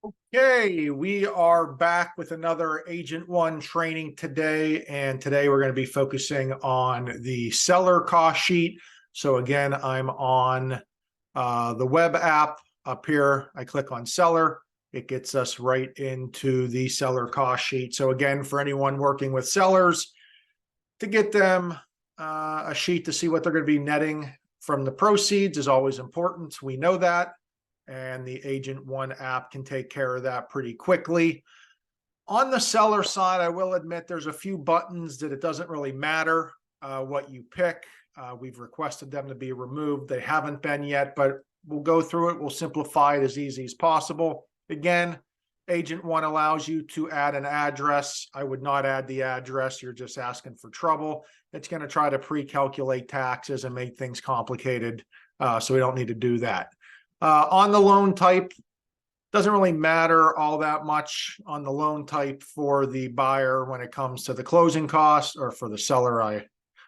Okay, we are back with another AgentOne training today, and today we're going to be focusing on the seller cost sheet. So again, I'm on the web app up here. I click on seller. It gets us right into the seller cost sheet. So again, for anyone working with sellers, to get them a sheet to see what they're going to be netting from the proceeds is always important. We know that. And the AgentOne app can take care of that pretty quickly. On the seller side, I will admit there's a few buttons that it doesn't really matter what you pick. We've requested them to be removed. They haven't been yet, but we'll go through it. We'll simplify it as easy as possible. Again, AgentOne allows you to add an address. I would not add the address. You're just asking for trouble. It's going to try to pre-calculate taxes and make things complicated. So we don't need to do that. On the loan type, doesn't really matter all that much on the loan type for the buyer when it comes to the closing costs, or for the seller, I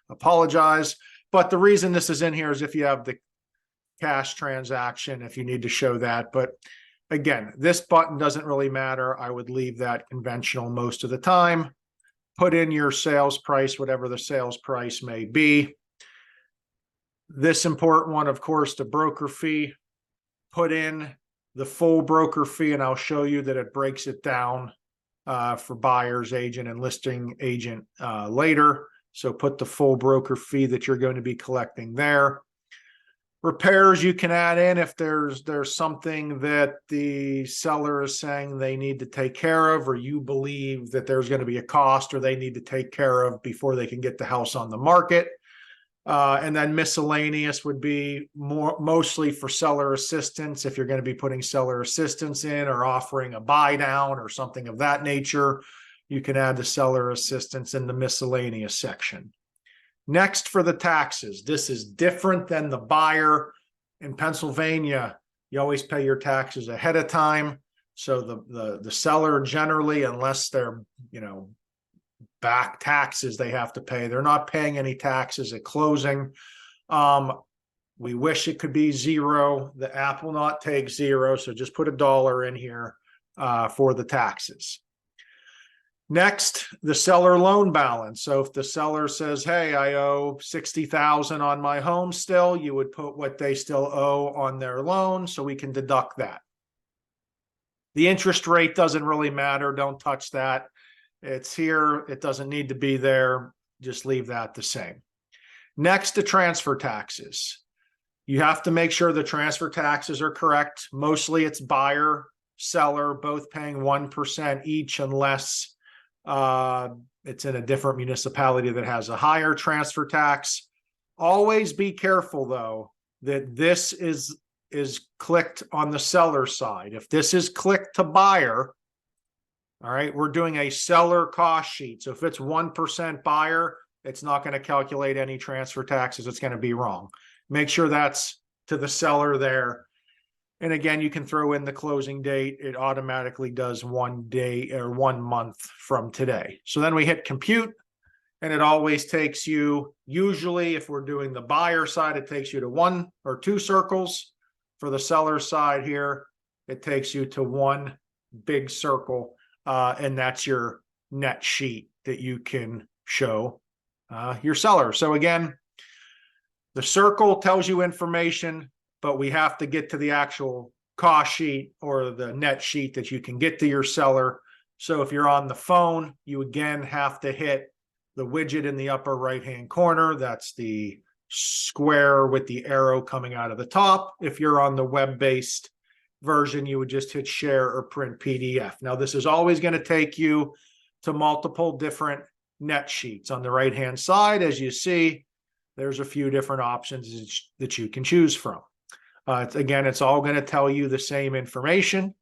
apologize. But the reason this is in here is if you have the cash transaction, if you need to show that. But again, this button doesn't really matter. I would leave that conventional most of the time. Put in your sales price, whatever the sales price may be. This important one, of course, the broker fee. Put in the full broker fee, and I'll show you that it breaks it down for buyer's agent and listing agent later. So put the full broker fee that you're going to be collecting there. Repairs you can add in if there's something that the seller is saying they need to take care of, or you believe that there's going to be a cost or they need to take care of before they can get the house on the market. And then miscellaneous would be mostly for seller assistance. If you're going to be putting seller assistance in or offering a buy down or something of that nature, you can add the seller assistance in the miscellaneous section. Next, for the taxes, this is different than the buyer. In Pennsylvania, you always pay your taxes ahead of time. So the seller generally, unless they're, back taxes they have to pay, they're not paying any taxes at closing. We wish it could be zero. The app will not take zero, so just put $1 in here for the taxes. Next, the seller loan balance. So if the seller says, hey, I owe $60,000 on my home still, you would put what they still owe on their loan so we can deduct that. The interest rate doesn't really matter. Don't touch that. It's here. It doesn't need to be there. Just leave that the same. Next, to transfer taxes. You have to make sure the transfer taxes are correct. Mostly it's buyer, seller, both paying 1% each, unless it's in a different municipality that has a higher transfer tax. Always be careful, though, that this is clicked on the seller side. If this is clicked to buyer, all right, we're doing a seller cost sheet. So if it's 1% buyer, it's not going to calculate any transfer taxes. It's going to be wrong. Make sure that's to the seller there. And again, you can throw in the closing date. It automatically does 1 day or 1 month from today. So then we hit compute, and it always takes you, usually if we're doing the buyer side, it takes you to 1 or 2 circles. For the seller side here, it takes you to 1 big circle. And that's your net sheet that you can show your seller. So again, the circle tells you information, but we have to get to the actual cost sheet or the net sheet that you can get to your seller. So if you're on the phone, you again have to hit the widget in the upper right-hand corner. That's the square with the arrow coming out of the top. If you're on the web-based version, you would just hit share or print PDF. Now, this is always going to take you to multiple different net sheets. On the right-hand side, as you see, there's a few different options that you can choose from. Again, it's all going to tell you the same information.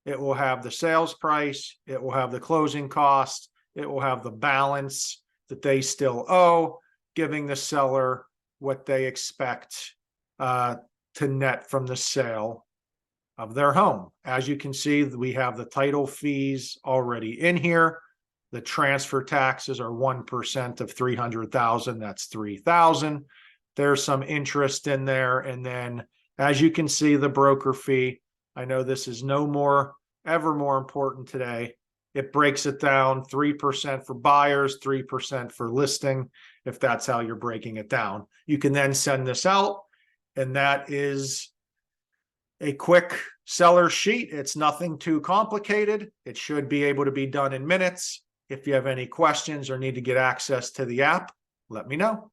It will have the sales price. It will have the closing cost. It will have the balance that they still owe, giving the seller what they expect to net from the sale of their home. As you can see, we have the title fees already in here. The transfer taxes are 1% of 300,000. That's 3,000. There's some interest in there. And then, as you can see, the broker fee. I know this is no more ever more important today. It breaks it down 3% for buyers, 3% for listing, if that's how you're breaking it down. You can then send this out, and that is a quick seller sheet. It's nothing too complicated. It should be able to be done in minutes. If you have any questions or need to get access to the app, let me know.